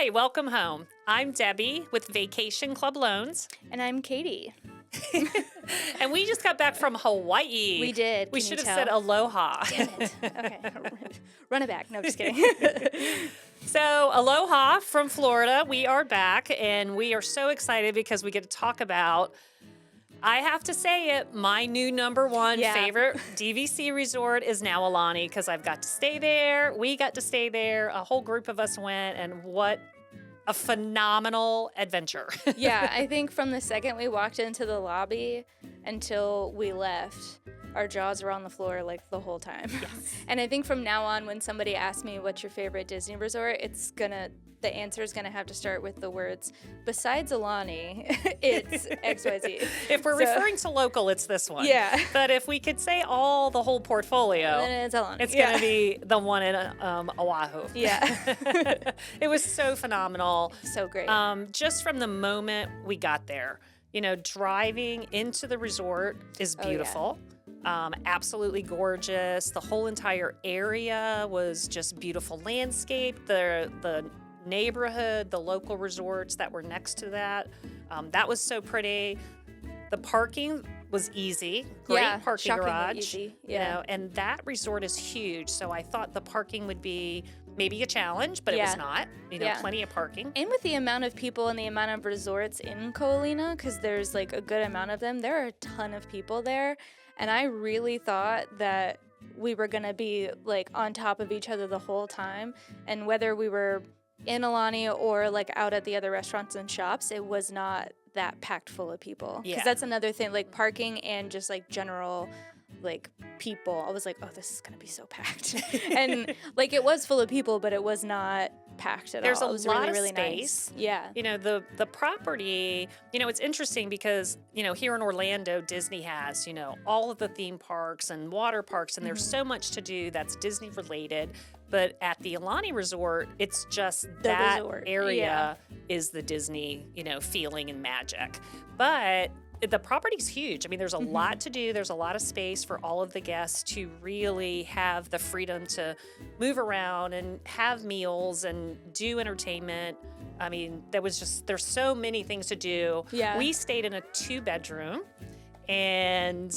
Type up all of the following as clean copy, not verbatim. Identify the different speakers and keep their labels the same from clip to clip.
Speaker 1: right, welcome home. I'm Debbie with Vacation Club Loans,
Speaker 2: And I'm Katie.
Speaker 1: and we just got back from Hawaii.
Speaker 2: We did.
Speaker 1: We
Speaker 2: Can you
Speaker 1: should have
Speaker 2: tell?
Speaker 1: said aloha.
Speaker 2: Damn it. Okay. Run it back. No, just kidding.
Speaker 1: So, aloha from Florida. We are back, and we are so excited because we get to talk about, I have to say it, my new number one
Speaker 2: Yeah.
Speaker 1: favorite DVC resort is now Aulani because I've got to stay there. We got to stay there. A whole group of us went, and what a phenomenal adventure.
Speaker 2: Yeah, I think from the second we walked into the lobby until we left, our jaws were on the floor like the whole time.
Speaker 1: Yes.
Speaker 2: And I think from now on, when somebody asks me what's your favorite Disney resort, the answer is gonna have to start with the words, besides Aulani, it's XYZ.
Speaker 1: If we're referring to local, it's this one.
Speaker 2: Yeah.
Speaker 1: But if we could say the whole portfolio,
Speaker 2: Then it's Aulani.
Speaker 1: it's going to be the one in Oahu.
Speaker 2: Yeah.
Speaker 1: It was so phenomenal.
Speaker 2: So great.
Speaker 1: Just from the moment we got there, driving into the resort is
Speaker 2: Oh, yeah.
Speaker 1: beautiful. Absolutely gorgeous. The whole entire area was just beautiful landscape. The neighborhood, the local resorts that were next to that was so pretty. The parking was easy. Great
Speaker 2: Yeah,
Speaker 1: parking
Speaker 2: shockingly
Speaker 1: garage.
Speaker 2: easy. Yeah.
Speaker 1: And that resort is huge. So I thought the parking would be maybe a challenge, but it was
Speaker 2: Yeah.
Speaker 1: not.
Speaker 2: Yeah.
Speaker 1: Plenty of parking.
Speaker 2: And with the amount of people and the amount of resorts in Ko'olina, because there's like a good amount of them, there are a ton of people there. And I really thought that we were going to be like on top of each other the whole time. And whether we were in Aulani or like out at the other restaurants and shops, it was not that packed full of people. Because
Speaker 1: Yeah.
Speaker 2: that's another thing, like parking and just like general like people. I was like, oh, this is going to be so packed. And like it was full of people, but it was not packed at
Speaker 1: There's
Speaker 2: all.
Speaker 1: a
Speaker 2: It was
Speaker 1: lot
Speaker 2: really,
Speaker 1: of
Speaker 2: really
Speaker 1: space.
Speaker 2: nice. Yeah.
Speaker 1: The property, it's interesting because, here in Orlando, Disney has, all of the theme parks and water parks, and there's so much to do that's Disney related. But at the Aulani Resort, it's just that
Speaker 2: resort,
Speaker 1: area is the Disney, feeling and magic. But the property's huge. I mean, there's a lot to do. There's a lot of space for all of the guests to really have the freedom to move around and have meals and do entertainment. I mean, there's so many things to do.
Speaker 2: Yeah.
Speaker 1: We stayed in a 2-bedroom and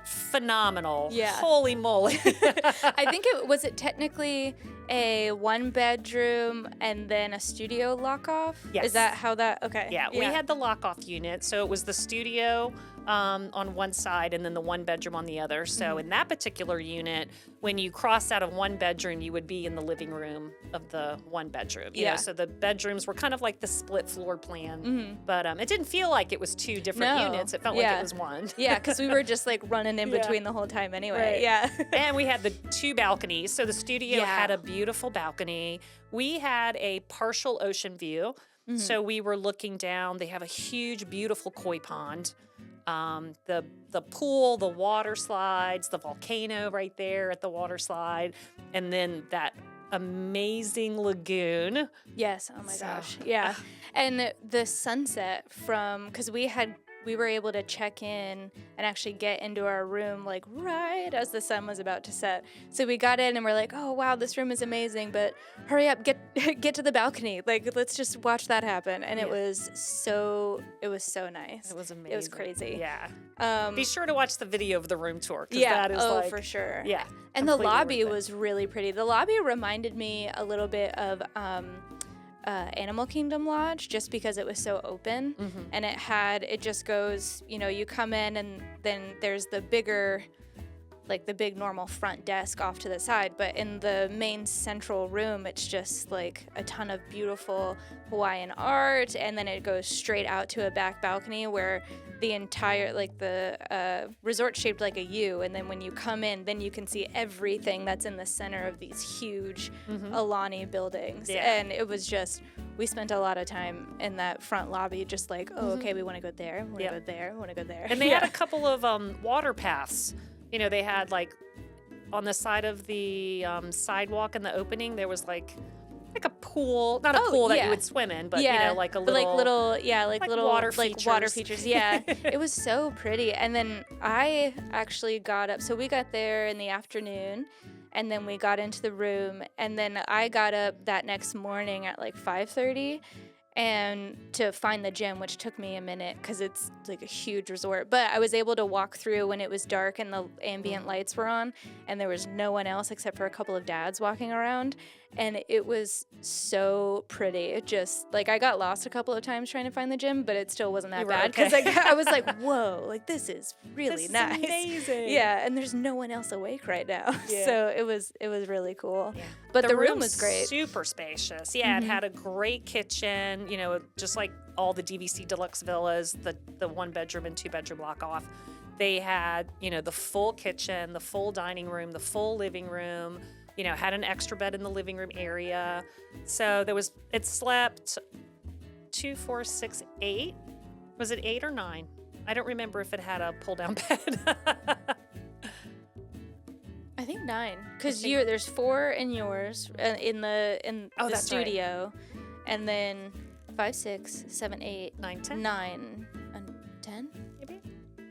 Speaker 1: phenomenal.
Speaker 2: Yeah.
Speaker 1: Holy moly.
Speaker 2: I think it technically a 1-bedroom and then a studio lock-off?
Speaker 1: Yes.
Speaker 2: Is that how that? Okay.
Speaker 1: Yeah, we had the lock-off unit, so it was the studio on one side and then the 1-bedroom on the other. So in that particular unit, when you crossed out of 1 bedroom, you would be in the living room of the 1-bedroom. You know, so the bedrooms were kind of like the split floor plan, but it didn't feel like it was 2 different units. It felt like it was one.
Speaker 2: Yeah, because we were just like running in between the whole time anyway.
Speaker 1: Right.
Speaker 2: Yeah.
Speaker 1: And we had the 2 balconies. So the studio had a beautiful balcony. We had a partial ocean view. So we were looking down. They have a huge, beautiful koi pond. The pool, the water slides, the volcano right there at the water slide, and then that amazing lagoon.
Speaker 2: Yes. Oh my gosh. Yeah. And the sunset because we were able to check in and actually get into our room like right as the sun was about to set. So we got in and we're like, oh wow, this room is amazing, but hurry up, get to the balcony. Like let's just watch that happen. And it was so nice.
Speaker 1: It was amazing.
Speaker 2: It was crazy.
Speaker 1: Yeah. Be sure to watch the video of the room tour.
Speaker 2: Yeah.
Speaker 1: That is
Speaker 2: for sure.
Speaker 1: Yeah.
Speaker 2: And the lobby
Speaker 1: worth it.
Speaker 2: was really pretty. The lobby reminded me a little bit of Animal Kingdom Lodge, just because it was so open, and it just goes, you come in and then there's the bigger, like the big normal front desk off to the side, but in the main central room, it's just like a ton of beautiful Hawaiian art, and then it goes straight out to a back balcony where the entire, like the resort shaped like a U, and then when you come in, then you can see everything that's in the center of these huge Aulani buildings.
Speaker 1: Yeah.
Speaker 2: And it was just, we spent a lot of time in that front lobby just like, oh, okay, we want to go there, we want to go there, we want to go there.
Speaker 1: And they had a couple of water paths. They had like on the side of the sidewalk in the opening, there was like like a pool, not a pool that you would swim in, but like a little,
Speaker 2: like little
Speaker 1: water
Speaker 2: water
Speaker 1: features.
Speaker 2: features. Yeah, it was so pretty. And then I actually got up. So we got there in the afternoon, and then we got into the room, and then I got up that next morning at like 5:30. And to find the gym, which took me a minute because it's like a huge resort. But I was able to walk through when it was dark and the ambient lights were on, and there was no one else except for a couple of dads walking around. And it was so pretty. It just, like, I got lost a couple of times trying to find the gym, but it still wasn't that bad. Because I was like, whoa, like, this is really nice.
Speaker 1: This is amazing.
Speaker 2: Yeah, and there's no one else awake right now.
Speaker 1: Yeah.
Speaker 2: So it was really cool. Yeah. But the room was great.
Speaker 1: Super spacious. Yeah, it had a great kitchen, just like all the DVC deluxe villas, the 1-bedroom and 2-bedroom block off. They had, the full kitchen, the full dining room, the full living room, had an extra bed in the living room area. So it slept 2, 4, 6, 8. Was it 8 or 9? I don't remember if it had a pull down bed.
Speaker 2: I think 9, because there's 4 in yours in the studio, right. And then 5, 6, 7, 8,
Speaker 1: 9, 10,
Speaker 2: 9, and 10.
Speaker 1: Maybe.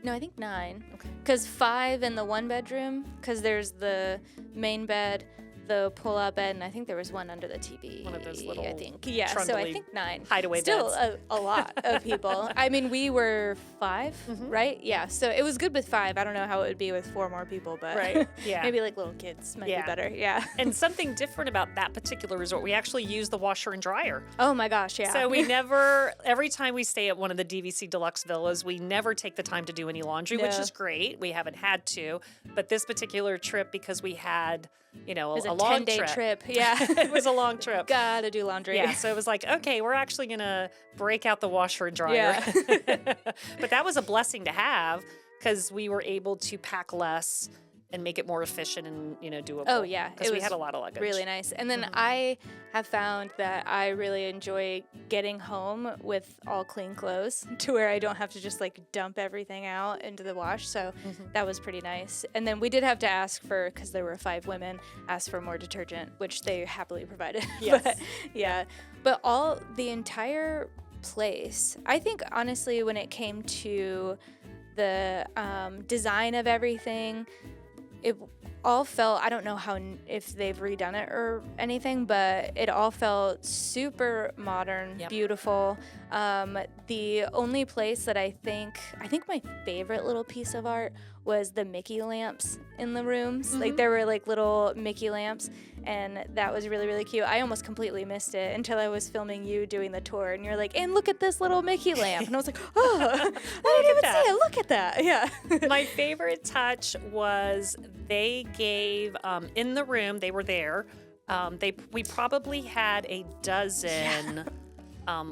Speaker 2: No, I think 9.
Speaker 1: Okay.
Speaker 2: Because 5 in the 1-bedroom, because there's the main bed, the pull-out bed, and I think there was one under the TV.
Speaker 1: One of those little,
Speaker 2: I think. Yeah, so I think 9.
Speaker 1: Hideaway
Speaker 2: Still
Speaker 1: beds.
Speaker 2: a lot of people. I mean, we were 5, right? Yeah, so it was good with 5. I don't know how it would be with 4 more people, but
Speaker 1: right. Yeah.
Speaker 2: maybe like little kids might be better. Yeah.
Speaker 1: And something different about that particular resort, we actually use the washer and dryer.
Speaker 2: Oh my gosh, yeah.
Speaker 1: So every time we stay at one of the DVC deluxe villas, we never take the time to do any laundry, which is great. We haven't had to. But this particular trip, because we had a long
Speaker 2: 10-day trip. Yeah.
Speaker 1: It was a long trip.
Speaker 2: Gotta do laundry.
Speaker 1: Yeah, so it was like, okay, we're actually going to break out the washer and dryer.
Speaker 2: Yeah.
Speaker 1: But that was a blessing to have because we were able to pack less and make it more efficient and, doable.
Speaker 2: Oh, yeah.
Speaker 1: Because we had a lot of luggage.
Speaker 2: Really nice. And then I have found that I really enjoy getting home with all clean clothes to where I don't have to just like dump everything out into the wash. So that was pretty nice. And then we did have to ask because there were 5 women, ask for more detergent, which they happily provided.
Speaker 1: Yes.
Speaker 2: But, yeah. But the entire place, I think honestly, when it came to the design of everything, it all felt, I don't know if they've redone it or anything, but it all felt super modern, beautiful. The only place that I think my favorite little piece of art was the Mickey lamps in the rooms. Like there were like little Mickey lamps, and that was really, really cute. I almost completely missed it until I was filming you doing the tour, and you're like, and look at this little Mickey lamp. And I was like, oh, I didn't even see it. Look at that. Yeah.
Speaker 1: My favorite touch was they gave, in the room, they were there, we probably had a dozen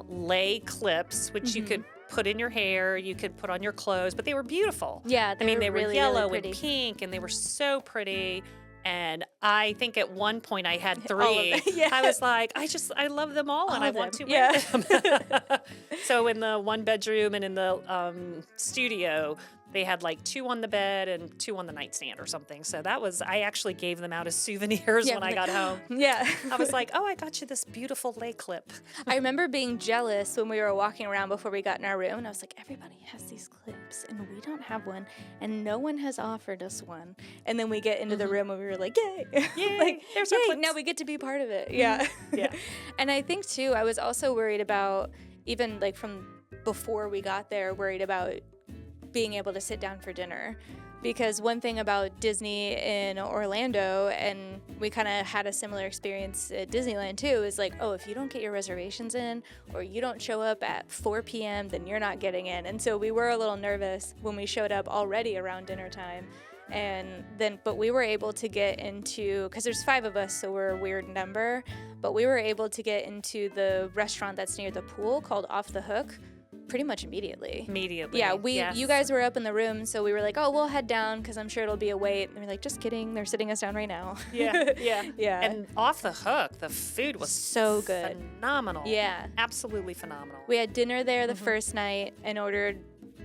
Speaker 1: lay clips, which you could put in your hair, you could put on your clothes, but they were beautiful.
Speaker 2: Yeah,
Speaker 1: they were
Speaker 2: really,
Speaker 1: yellow
Speaker 2: really
Speaker 1: and pink, and they were so pretty. And I think at one point I had 3.
Speaker 2: Yeah.
Speaker 1: I was like, I love them all and I want to wear them. So in the 1-bedroom and in the studio, they had like 2 on the bed and 2 on the nightstand or something. So I actually gave them out as souvenirs when I got home.
Speaker 2: Yeah.
Speaker 1: I was like, oh, I got you this beautiful lay clip.
Speaker 2: I remember being jealous when we were walking around before we got in our room, and I was like, everybody has these clips and we don't have one, and no one has offered us one. And then we get into the room and we were like, yay.
Speaker 1: Yay,
Speaker 2: like,
Speaker 1: there's our clips.
Speaker 2: Now we get to be part of it. Yeah.
Speaker 1: Yeah.
Speaker 2: And I think too, I was also worried about, even like from before we got there, worried about being able to sit down for dinner, because one thing about Disney in Orlando, and we kind of had a similar experience at Disneyland too, is like, oh, if you don't get your reservations in or you don't show up at 4 p.m., then you're not getting in. And so we were a little nervous when we showed up already around dinner time. But we were able to get into, because there's 5 of us, so we're a weird number, but we were able to get into the restaurant that's near the pool called Off the Hook pretty much immediately. Yeah, you guys were up in the room, so we were like, oh, we'll head down because I'm sure it'll be a wait. And we're like, just kidding, they're sitting us down right now.
Speaker 1: Yeah. And Off the Hook, the food was
Speaker 2: so good.
Speaker 1: Phenomenal.
Speaker 2: Yeah.
Speaker 1: Absolutely phenomenal.
Speaker 2: We had dinner there the first night and ordered,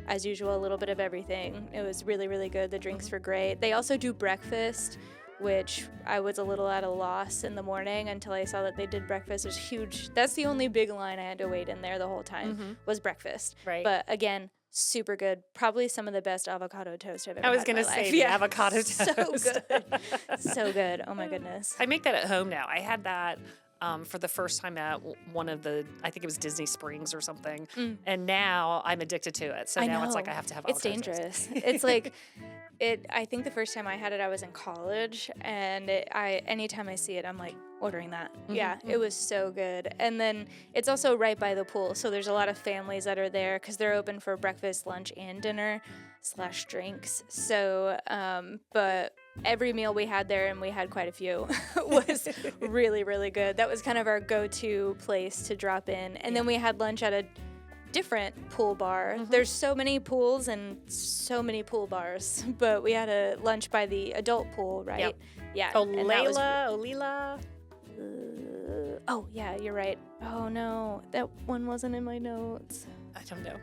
Speaker 2: as usual, a little bit of everything. It was really, really good. The drinks were great. They also do breakfast, which I was a little at a loss in the morning until I saw that they did breakfast. It was huge. That's the only big line I had to wait in there the whole time was breakfast.
Speaker 1: Right.
Speaker 2: But again, super good. Probably some of the best avocado toast I've ever had.
Speaker 1: I was going to say the avocado toast.
Speaker 2: So good. So good. Oh my goodness.
Speaker 1: I make that at home now. I had that for the first time at one of the, I think it was Disney Springs or something. And now I'm addicted to it. So now it's like I have to have avocado
Speaker 2: It's dangerous.
Speaker 1: toast.
Speaker 2: It's like, I think the first time I had it, I was in college, and anytime I see it, I'm like ordering that. Yeah, it was so good. And then it's also right by the pool, so there's a lot of families that are there because they're open for breakfast, lunch, and dinner / drinks. So, but every meal we had there, and we had quite a few, was really, really good. That was kind of our go-to place to drop in. And then we had lunch at a different pool bar. There's so many pools and so many pool bars, but we had a lunch by the adult pool, right?
Speaker 1: Yep.
Speaker 2: Yeah.
Speaker 1: Olila.
Speaker 2: Oh, yeah, you're right. Oh, no, that one wasn't in my notes.
Speaker 1: I don't know.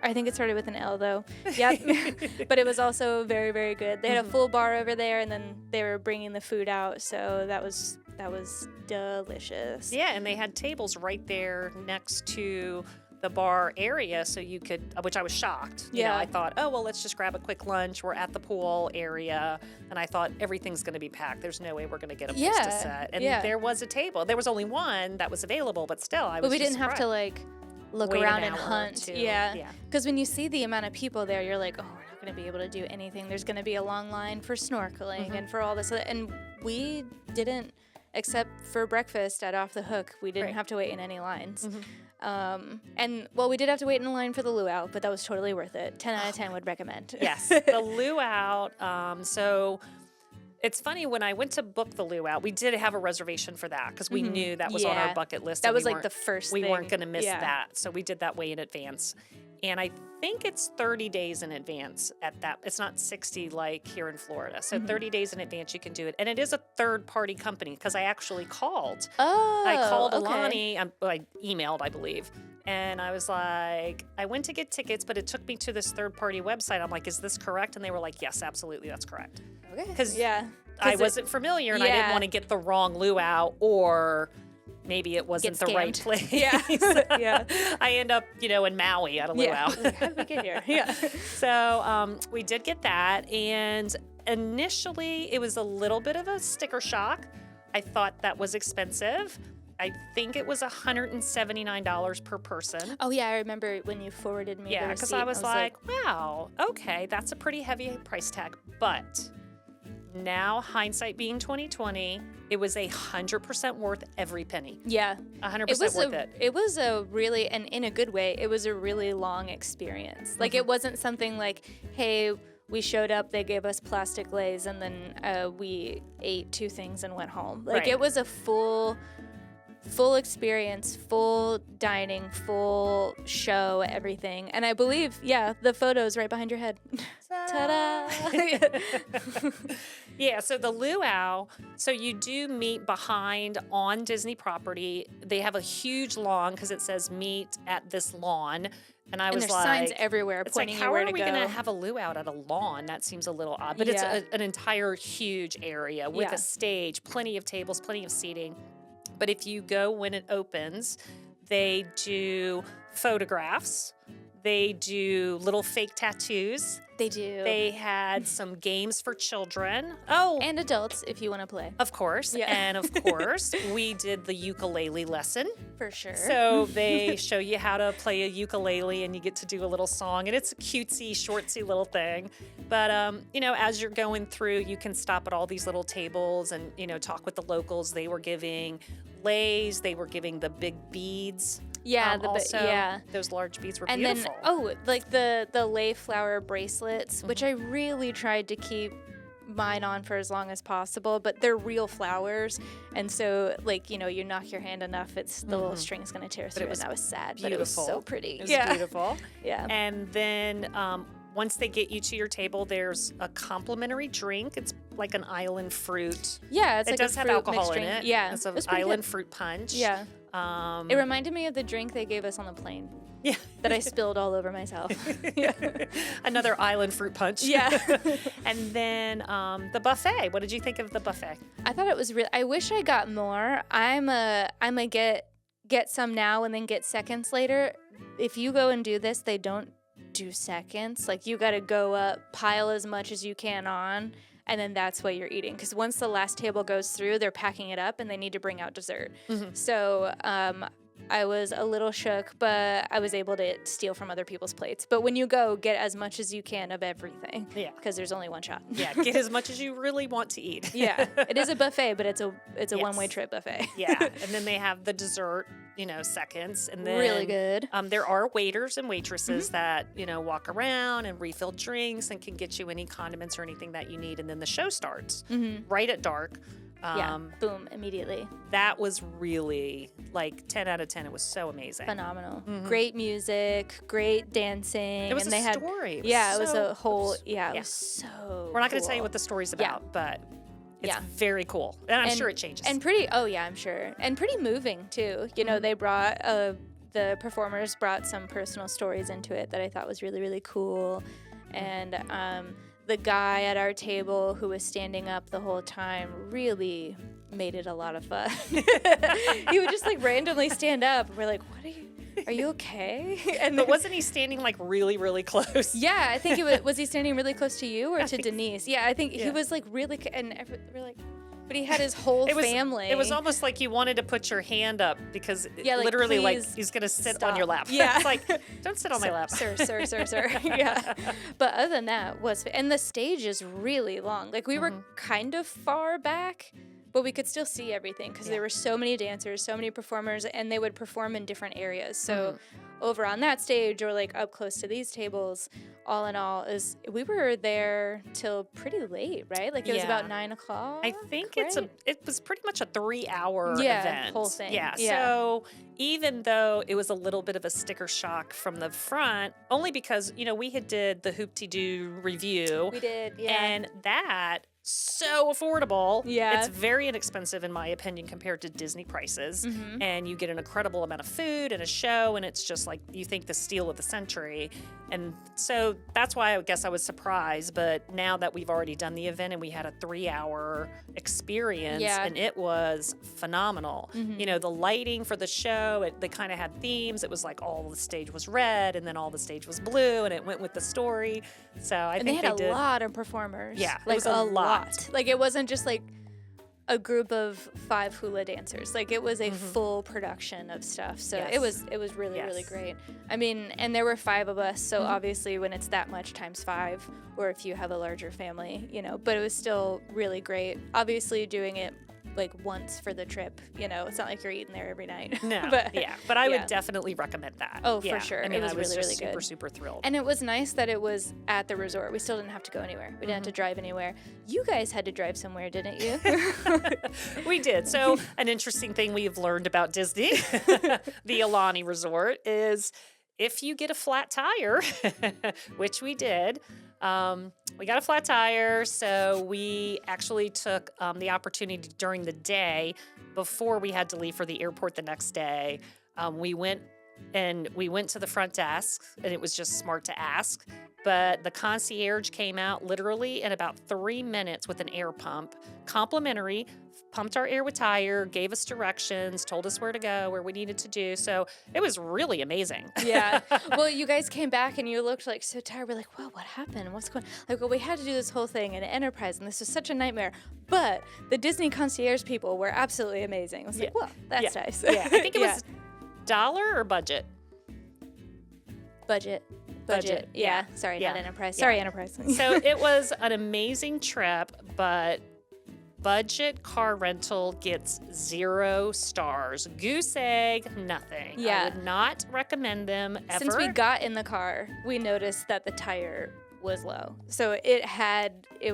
Speaker 2: I think it started with an L, though. Yep. But it was also very, very good. They had a full bar over there, and then they were bringing the food out, so that was delicious.
Speaker 1: Yeah, and they had tables right there next to the bar area, so you could, which I was shocked. You know, I thought, oh, well, let's just grab a quick lunch. We're at the pool area. And I thought everything's going to be packed. There's no way we're going to get a place to sit. And there was a table. There was only one that was available, but still, I was
Speaker 2: But we didn't
Speaker 1: surprised.
Speaker 2: have to, like, look
Speaker 1: Wait
Speaker 2: around
Speaker 1: an
Speaker 2: and
Speaker 1: hour or
Speaker 2: hunt.
Speaker 1: two.
Speaker 2: Yeah.
Speaker 1: Yeah.
Speaker 2: Because when you see the amount of people there, you're like, oh, we're not going to be able to do anything. There's going to be a long line for snorkeling and for all this. And we didn't, except for breakfast at Off the Hook, we didn't have to wait in any lines. And, well, we did have to wait in a line for the luau, but that was totally worth it. 10 out of 10 would recommend.
Speaker 1: Yes, the luau. So it's funny, when I went to book the luau, we did have a reservation for that because we knew that was on our bucket list.
Speaker 2: That
Speaker 1: and
Speaker 2: was
Speaker 1: we
Speaker 2: like the first
Speaker 1: we
Speaker 2: thing.
Speaker 1: weren't going to miss
Speaker 2: Yeah.
Speaker 1: that. So we did that way in advance. And I think it's 30 days in advance at that. It's not 60 like here in Florida. So 30 days in advance you can do it. And it is a third-party company because I actually called.
Speaker 2: Oh,
Speaker 1: I called
Speaker 2: okay.
Speaker 1: Aulani. I emailed, I believe. And I was like, I went to get tickets, but it took me to this third-party website. I'm like, is this correct? And they were like, yes, absolutely, that's correct.
Speaker 2: Okay.
Speaker 1: Because
Speaker 2: Yeah.
Speaker 1: I wasn't familiar and I didn't want to get the wrong luau, or maybe it wasn't
Speaker 2: Get
Speaker 1: the right
Speaker 2: scammed.
Speaker 1: place.
Speaker 2: Yeah. Yeah.
Speaker 1: I end up, in Maui at a luau.
Speaker 2: Yeah. How did we get here? Yeah.
Speaker 1: So we did get that. And initially it was a little bit of a sticker shock. I thought that was expensive. I think it was $179 per person.
Speaker 2: Oh, yeah. I remember when you forwarded me the
Speaker 1: Yeah, because
Speaker 2: receipt.
Speaker 1: I was like, wow, okay, that's a pretty heavy price tag. But now, hindsight being 2020, it was 100% worth every penny.
Speaker 2: yeah.
Speaker 1: 100% worth it.
Speaker 2: It was a really, and in a good way, it was a really long experience. Like, it wasn't something like, hey, we showed up, they gave us plastic lays, and then we ate 2 things and went home. Like,
Speaker 1: Right.
Speaker 2: it was a full experience, full dining, full show, everything. And I believe, the photos right behind your head. Ta-da!
Speaker 1: Yeah, so the luau, so you do meet behind on Disney property. They have a huge lawn because it says meet at this lawn. And I
Speaker 2: And
Speaker 1: was
Speaker 2: there's
Speaker 1: like,
Speaker 2: signs everywhere
Speaker 1: it's like,
Speaker 2: pointing
Speaker 1: how
Speaker 2: you where
Speaker 1: are
Speaker 2: to
Speaker 1: we
Speaker 2: go.
Speaker 1: going to have a luau at a lawn? That seems a little odd. But
Speaker 2: Yeah.
Speaker 1: it's an entire huge area with
Speaker 2: Yeah.
Speaker 1: a stage, plenty of tables, plenty of seating. But if you go when it opens, they do photographs. They do little fake tattoos.
Speaker 2: They do.
Speaker 1: They had some games for children. Oh,
Speaker 2: And adults, if you want to play.
Speaker 1: of course.
Speaker 2: Yeah.
Speaker 1: And of course, we did the ukulele lesson.
Speaker 2: For sure.
Speaker 1: So they show you how to play a ukulele and you get to do a little song. And it's a cutesy, shortsy little thing. But, as you're going through, you can stop at all these little tables and, talk with the locals. They were giving lays. They were giving the big beads.
Speaker 2: Yeah,
Speaker 1: Also, those large beads were
Speaker 2: and
Speaker 1: beautiful.
Speaker 2: then like the lay flower bracelets, which I really tried to keep mine on for as long as possible, but they're real flowers, and so you knock your hand enough, it's the little string's gonna tear through, and I was sad, but it was so pretty.
Speaker 1: It was beautiful.
Speaker 2: Yeah.
Speaker 1: And then once they get you to your table, there's a complimentary drink. It's like an island fruit.
Speaker 2: Yeah, it's
Speaker 1: It
Speaker 2: like
Speaker 1: does
Speaker 2: a
Speaker 1: have
Speaker 2: fruit
Speaker 1: alcohol
Speaker 2: mixed
Speaker 1: in
Speaker 2: drink.
Speaker 1: it.
Speaker 2: Yeah,
Speaker 1: It's an
Speaker 2: it was pretty
Speaker 1: island
Speaker 2: good.
Speaker 1: fruit punch.
Speaker 2: Yeah. It reminded me of the drink they gave us on the plane.
Speaker 1: Yeah.
Speaker 2: That I spilled all over myself. Yeah.
Speaker 1: Another island fruit punch.
Speaker 2: Yeah.
Speaker 1: And then the buffet. What did you think of the buffet?
Speaker 2: I thought it was real. I wish I got more. I'm a get some now and then get seconds later. If you go and do this, they don't do seconds. Like, you got to go up, pile as much as you can on, and then that's what you're eating. Because once the last table goes through, they're packing it up and they need to bring out dessert. Mm-hmm. So I was a little shook, but I was able to steal from other people's plates. But when you go, get as much as you can of everything. Yeah. Because there's only one shot.
Speaker 1: Yeah, get as much as you really want to eat.
Speaker 2: Yeah. It is a buffet, but it's a one-way trip buffet.
Speaker 1: Yeah. And then they have the dessert, seconds. And then
Speaker 2: really good.
Speaker 1: There are waiters and waitresses that, walk around and refill drinks and can get you any condiments or anything that you need. And then the show starts right at dark.
Speaker 2: Boom, immediately.
Speaker 1: That was really 10 out of 10. It was so amazing.
Speaker 2: Phenomenal. Mm-hmm. Great music, great dancing.
Speaker 1: It was
Speaker 2: and
Speaker 1: a
Speaker 2: they
Speaker 1: story.
Speaker 2: It was a whole, it was so
Speaker 1: We're not going to tell you what the story's about, but it's very cool. And I'm sure it changes.
Speaker 2: And I'm sure. And pretty moving, too. They brought, the performers brought some personal stories into it that I thought was really, really cool. And, the guy at our table who was standing up the whole time really made it a lot of fun. He would just randomly stand up. We're like, are you okay?
Speaker 1: But wasn't he standing really, really close?
Speaker 2: Yeah, I think was he standing really close to you or to Denise? Yeah, I think he was really, and we're like, but he had his whole family.
Speaker 1: It was almost like you wanted to put your hand up because literally he's going to sit on your lap.
Speaker 2: Yeah.
Speaker 1: It's like, don't sit on my lap.
Speaker 2: Sir. Yeah. But other than that, and the stage is really long. We were kind of far back, but we could still see everything because there were so many dancers, so many performers, and they would perform in different areas. So over on that stage or up close to these tables, all in all, we were there till pretty late, right? It was about 9 o'clock.
Speaker 1: I think it was pretty much a 3-hour event.
Speaker 2: Whole thing.
Speaker 1: Yeah. So even though it was a little bit of a sticker shock from the front, only because, we had did the Hoop-Dee-Doo review.
Speaker 2: We did, yeah.
Speaker 1: And that, so affordable.
Speaker 2: Yeah.
Speaker 1: It's very inexpensive, in my opinion, compared to Disney prices. Mm-hmm. And you get an incredible amount of food and a show, and it's just you think the steal of the century. And so that's why I guess I was surprised. But now that we've already done the event and we had a 3-hour experience, and it was phenomenal. Mm-hmm. The lighting for the show, they kind of had themes. It was all the stage was red, and then all the stage was blue, and it went with the story. So I think
Speaker 2: they had a lot of performers.
Speaker 1: Yeah, it was a lot.
Speaker 2: It wasn't just a group of 5 hula dancers. It was a full production of stuff. So it was really, really great. I mean, and there were 5 of us. So obviously when it's that much times 5, or if you have a larger family, but it was still really great. Obviously doing it once for the trip, it's not like you're eating there every night.
Speaker 1: No, but I would definitely recommend that.
Speaker 2: Oh, for sure.
Speaker 1: I mean,
Speaker 2: it was really, really
Speaker 1: super,
Speaker 2: good.
Speaker 1: super thrilled.
Speaker 2: And it was nice that it was at the resort. We still didn't have to go anywhere. We didn't have to drive anywhere. You guys had to drive somewhere, didn't you?
Speaker 1: We did. So an interesting thing we've learned about Disney, the Aulani Resort, is if you get a flat tire, which we did, we got a flat tire, so we actually took the opportunity during the day before we had to leave for the airport the next day. We went to the front desk, and it was just smart to ask. But the concierge came out literally in about 3 minutes with an air pump, complimentary, pumped our air with tire, gave us directions, told us where to go, where we needed to do. So it was really amazing.
Speaker 2: Yeah. Well, you guys came back and you looked so tired. We're like, well, what happened? What's going on? Well, we had to do this whole thing in Enterprise, and this was such a nightmare. But the Disney concierge people were absolutely amazing. I was like, well, that's nice.
Speaker 1: Yeah. I think it was dollar or budget?
Speaker 2: Budget. Yeah. Sorry, not Enterprise.
Speaker 1: Yeah.
Speaker 2: Sorry, Enterprise.
Speaker 1: So it was an amazing trip, but budget car rental gets 0 stars. Goose egg, nothing.
Speaker 2: Yeah.
Speaker 1: I would not recommend them ever.
Speaker 2: Since we got in the car, we noticed that the tire was low. So it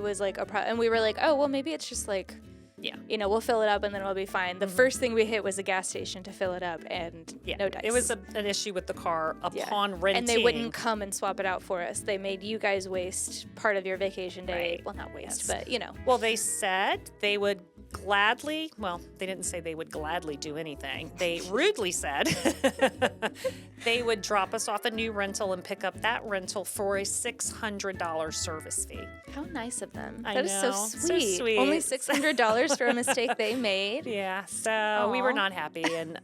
Speaker 2: was a problem. And we were like, oh, well, maybe it's just we'll fill it up and then it'll be fine. The first thing we hit was a gas station to fill it up, and no dice.
Speaker 1: It was an issue with the car upon renting.
Speaker 2: And they wouldn't come and swap it out for us. They made you guys waste part of your vacation day.
Speaker 1: Right.
Speaker 2: Well, not waste, but
Speaker 1: Well, they said they would gladly, well, they didn't say they would gladly do anything. They rudely said they would drop us off a new rental and pick up that rental for a $600 service fee.
Speaker 2: How nice of them.
Speaker 1: I
Speaker 2: That is so
Speaker 1: know.
Speaker 2: sweet.
Speaker 1: So sweet.
Speaker 2: Only $600 for a mistake they made.
Speaker 1: Yeah, so we were
Speaker 2: Aw.
Speaker 1: not happy. And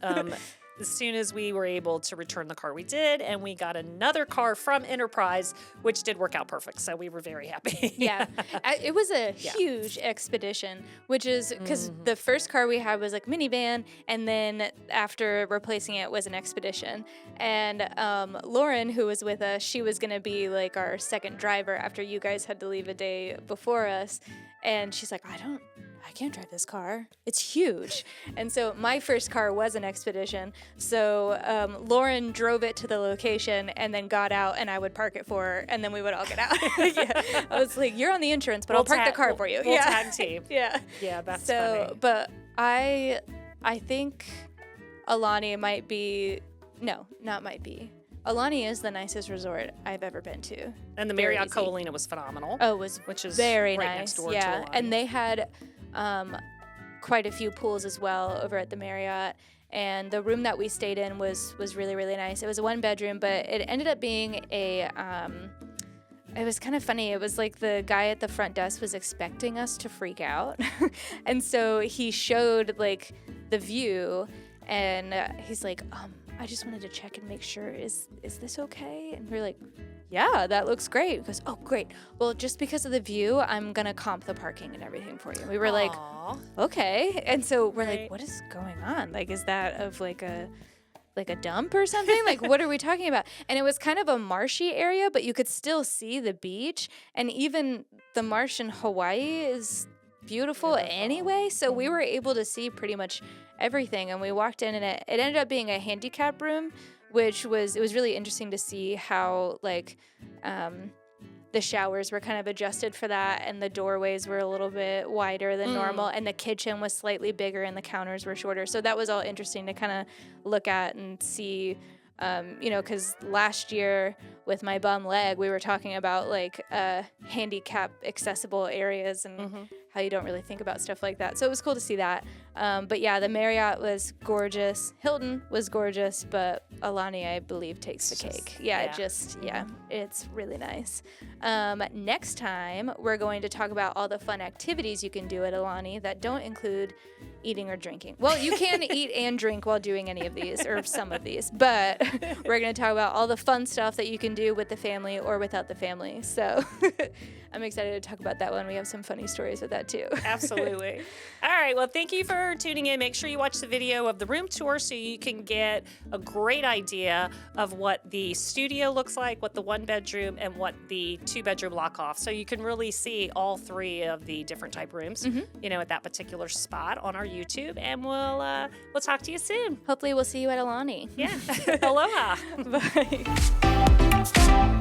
Speaker 1: as soon as we were able to return the car, we did. And we got another car from Enterprise, which did work out perfect. So we were very happy.
Speaker 2: Yeah. It was a huge expedition, which is because the first car we had was like minivan, and then after replacing it was an expedition. And Lauren, who was with us, she was going to be like our second driver after you guys had to leave a day before us. And she's like, I can't drive this car. It's huge. And so my first car was an expedition. So Lauren drove it to the location and then got out, and I would park it for her, and then we would all get out. Yeah. I was like, you're on the insurance, but I'll park the car for you.
Speaker 1: We'll tag team.
Speaker 2: Yeah.
Speaker 1: Yeah, that's
Speaker 2: so,
Speaker 1: funny.
Speaker 2: But I think Aulani might be, no, not might be. Aulani is the nicest resort I've ever been to.
Speaker 1: And the
Speaker 2: Very
Speaker 1: Marriott
Speaker 2: easy.
Speaker 1: Colina was phenomenal.
Speaker 2: Oh, it was
Speaker 1: which is
Speaker 2: very
Speaker 1: right
Speaker 2: nice.
Speaker 1: next door
Speaker 2: Yeah,
Speaker 1: to Aulani.
Speaker 2: and they had quite a few pools as well over at the Marriott. And the room that we stayed in was really, really nice. It was a 1-bedroom, but it ended up being a it was kind of funny. It was like the guy at the front desk was expecting us to freak out. And so he showed like the view, and he's like, I just wanted to check and make sure, is this okay? And we're like, yeah, that looks great. He goes, oh, great. Well, just because of the view, I'm going to comp the parking and everything for you. And we were like, okay. And so we're
Speaker 1: Right.
Speaker 2: like, what is going on? Like, is that of like a dump or something? Like, what are we talking about? And it was kind of a marshy area, but you could still see the beach. And even the marsh in Hawaii is beautiful anyway. So we were able to see pretty much everything. And we walked in, and it ended up being a handicap room, which was really interesting to see how like the showers were kind of adjusted for that, and the doorways were a little bit wider than normal, and the kitchen was slightly bigger and the counters were shorter. So that was all interesting to kind of look at and see, because last year with my bum leg, we were talking about like handicap accessible areas and how you don't really think about stuff like that. So it was cool to see that. But yeah, the Marriott was gorgeous. Hilton was gorgeous, but Aulani, I believe, takes the cake. Yeah, it's really nice. Next time, we're going to talk about all the fun activities you can do at Aulani that don't include eating or drinking. Well, you can eat and drink while doing any of these or some of these, but we're going to talk about all the fun stuff that you can do with the family or without the family. So I'm excited to talk about that one. We have some funny stories with that too.
Speaker 1: Absolutely. All right. Well, thank you for tuning in. Make sure you watch the video of the room tour so you can get a great idea of what the studio looks like, what the 1-bedroom, and what the 2-bedroom lock off. So you can really see all 3 of the different type rooms, at that particular spot on our YouTube. And we'll talk to you soon.
Speaker 2: Hopefully we'll see you at Aulani.
Speaker 1: Yeah. Aloha.
Speaker 2: Bye.